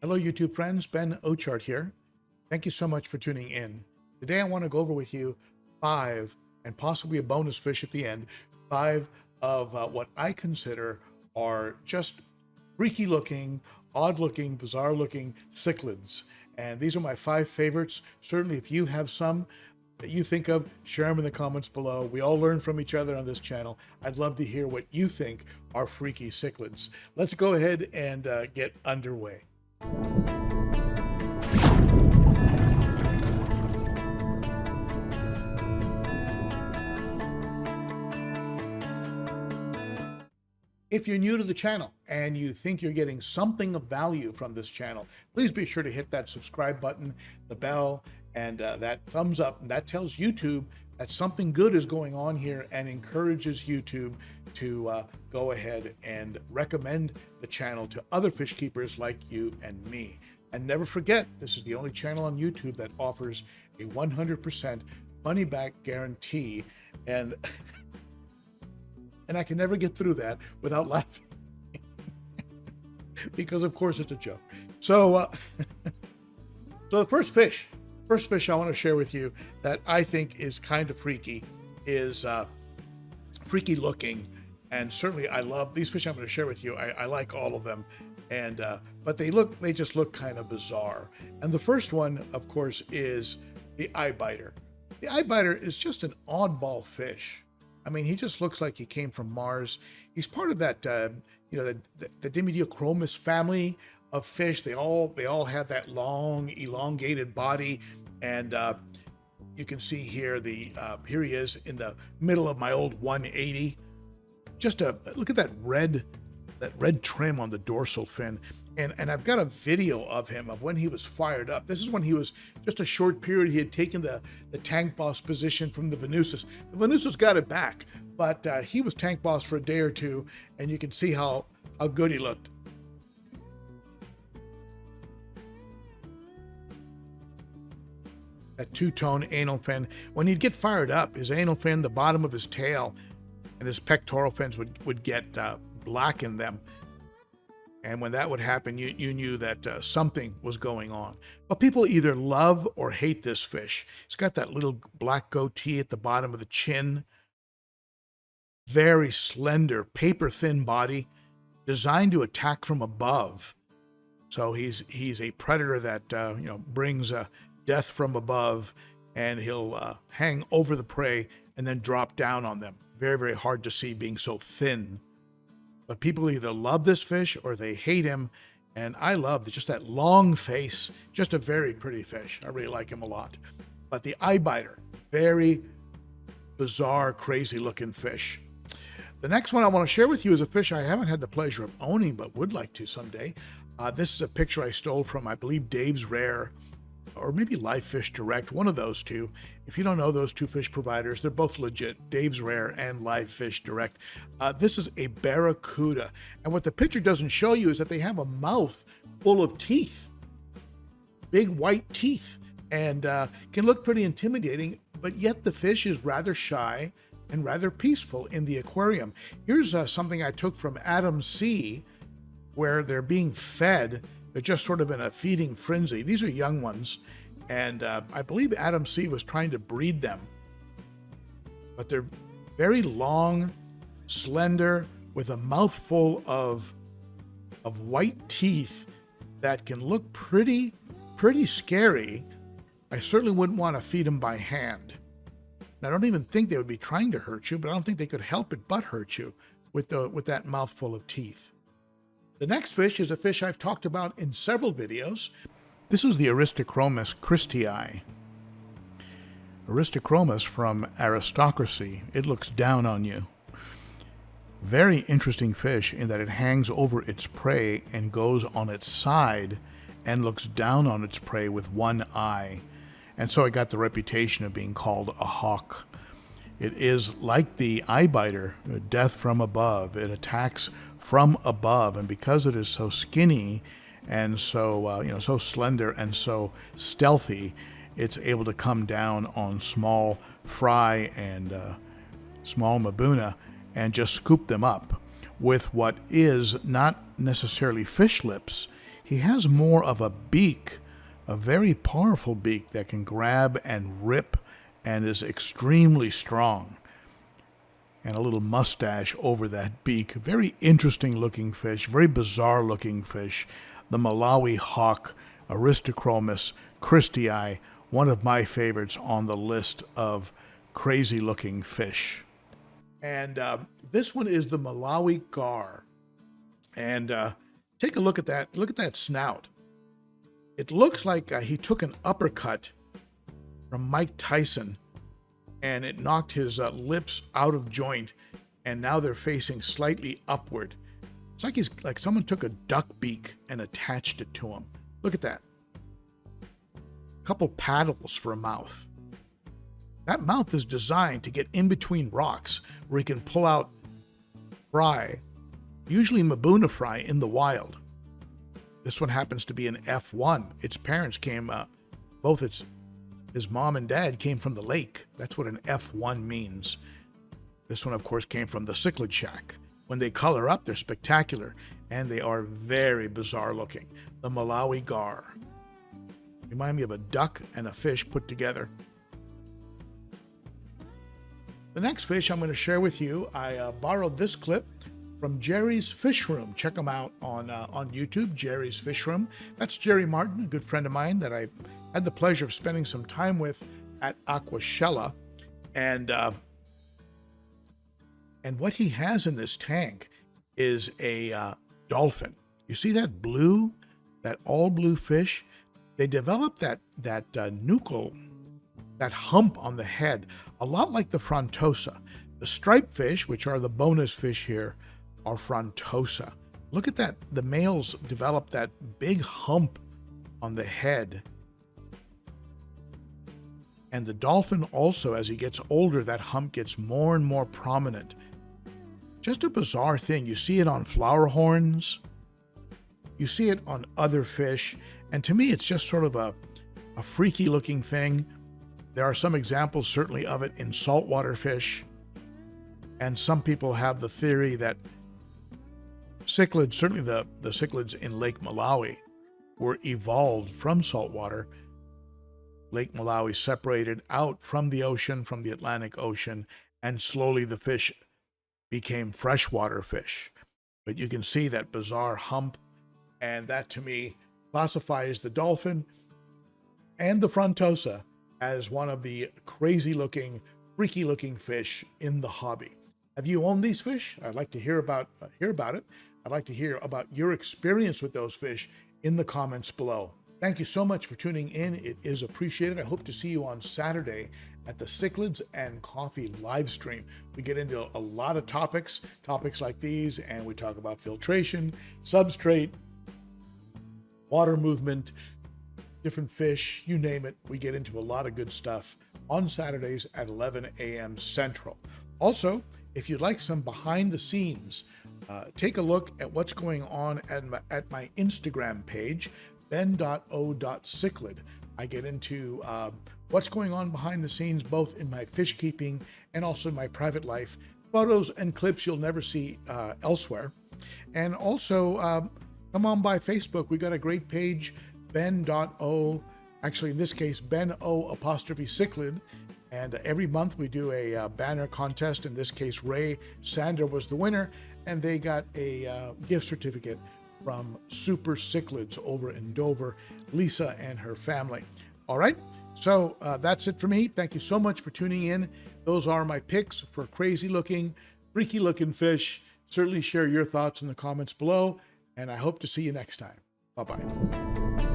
Hello, YouTube friends. Ben Ochart here. Thank you so much for tuning in. Today, I want to go over with you 5, and possibly a bonus fish at the end, 5 of what I consider are just freaky looking, odd looking, bizarre looking cichlids. And these are my 5 favorites. Certainly, if you have some that you think of, share them in the comments below. We all learn from each other on this channel. I'd love to hear what you think are freaky cichlids. Let's go ahead and get underway. If you're new to the channel and you think you're getting something of value from this channel, please be sure to hit that subscribe button, the bell, and that thumbs up. And that tells YouTube that something good is going on here and encourages YouTube to go ahead and recommend the channel to other fish keepers like you and me. And never forget, this is the only channel on YouTube that offers a 100% money-back guarantee. And I can never get through that without laughing because, of course, it's a joke. So, so the first fish I want to share with you that I think is kind of freaky is freaky looking, and certainly I love these fish I'm going to share with you. I like all of them, and but they just look kind of bizarre. And the first one, of course, is the eye biter. The eye biter is just an oddball fish. I mean, he just looks like he came from Mars. He's part of that, the Dimidiochromis family of fish. They all have that long, elongated body, and you can see here here he is in the middle of my old 180. Just look at that red trim on the dorsal fin. And I've got a video of him of when he was fired up. This is when he was just a short period. He had taken the tank boss position from the Venusus. The Venusus got it back, but he was tank boss for a day or two, and you can see how good he looked. That two-tone anal fin. When he'd get fired up, his anal fin, the bottom of his tail, and his pectoral fins would get black in them. And when that would happen, you knew that something was going on. But people either love or hate this fish. He's got that little black goatee at the bottom of the chin. Very slender, paper-thin body, designed to attack from above. So he's a predator that brings death from above, and he'll hang over the prey and then drop down on them. Very, very hard to see being so thin. But people either love this fish or they hate him. And I love just that long face, just a very pretty fish. I really like him a lot. But the eye biter, very bizarre, crazy looking fish. The next one I want to share with you is a fish I haven't had the pleasure of owning, but would like to someday. This is a picture I stole from, I believe, Dave's Rare, or maybe Live Fish Direct, one of those two. If you don't know those two fish providers, they're both legit, Dave's Rare and Live Fish Direct. This is a Barracuda. And what the picture doesn't show you is that they have a mouth full of teeth, big white teeth, and can look pretty intimidating, but yet the fish is rather shy and rather peaceful in the aquarium. Here's something I took from Adam C., where they're being fed. They're just sort of in a feeding frenzy. These are young ones, and I believe Adam C. was trying to breed them. But they're very long, slender, with a mouthful of white teeth that can look pretty scary. I certainly wouldn't want to feed them by hand. And I don't even think they would be trying to hurt you, but I don't think they could help it but hurt you with that mouthful of teeth. The next fish is a fish I've talked about in several videos. This is the Aristochromis Christie. Aristochromis from aristocracy. It looks down on you. Very interesting fish in that it hangs over its prey and goes on its side and looks down on its prey with one eye. And so it got the reputation of being called a hawk. It is like the eye biter, death from above. It attacks from above, and because it is so skinny and so so slender and so stealthy, it's able to come down on small fry and small mabuna and just scoop them up with what is not necessarily fish lips. he has more of a beak, a very powerful beak that can grab and rip and is extremely strong. And a little mustache over that beak. Very interesting looking fish, very bizarre looking fish. The Malawi hawk, Aristochromis Christie, one of my favorites on the list of crazy looking fish. And this one is the Malawi gar. And take a look at that. Look at that snout. It looks like he took an uppercut from Mike Tyson and it knocked his lips out of joint, and now they're facing slightly upward. It's like someone took a duck beak and attached it to him. Look at that. A couple paddles for a mouth. That mouth is designed to get in between rocks where he can pull out fry, usually Mbuna fry in the wild. This one happens to be an F1. Its parents came, his mom and dad came from the lake. That's what an F1 means. This one, of course, came from the Cichlid shack. When they color up, they're spectacular, and they are very bizarre looking. The Malawi gar. Remind me of a duck and a fish put together. The next fish I'm going to share with you, I borrowed this clip from Jerry's Fish Room. Check him out on YouTube, Jerry's Fish Room. That's Jerry Martin, a good friend of mine that I had the pleasure of spending some time with at Aquashella. And what he has in this tank is a dolphin. You see that blue, that all blue fish? They develop that nuchal, that hump on the head, a lot like the frontosa. The striped fish, which are the bonus fish here, are frontosa. Look at that. The males develop that big hump on the head. And the dolphin also, as he gets older, that hump gets more and more prominent. Just a bizarre thing. You see it on flower horns. You see it on other fish. And to me, it's just sort of a freaky looking thing. There are some examples certainly of it in saltwater fish. And some people have the theory that cichlids, certainly the cichlids in Lake Malawi, were evolved from saltwater. Lake Malawi separated out from the ocean, from the Atlantic Ocean, and slowly the fish became freshwater fish. But you can see that bizarre hump, and that to me classifies the dolphin and the frontosa as one of the crazy looking, freaky looking fish in the hobby. Have you owned these fish? I'd like to hear about it. I'd like to hear about your experience with those fish in the comments below. Thank you so much for tuning in. It is appreciated. I hope to see you on Saturday at the Cichlids and Coffee live stream. We get into a lot of topics like these, and we talk about filtration, substrate, water movement, different fish, you name it. We get into a lot of good stuff on Saturdays at 11 a.m. Central. Also, if you'd like some behind the scenes, take a look at what's going on at my Instagram page, ben.o.cichlid. I get into what's going on behind the scenes, both in my fish keeping and also my private life. Photos and clips you'll never see elsewhere. And also, come on by Facebook. We got a great page, ben.o, actually in this case, ben.o''cichlid. And every month we do a banner contest. In this case, Ray Sander was the winner, and they got a gift certificate from Super Cichlids over in Dover, Lisa and her family. All right, so that's it for me. Thank you so much for tuning in. Those are my picks for crazy looking, freaky looking fish. Certainly share your thoughts in the comments below, and I hope to see you next time. Bye-bye.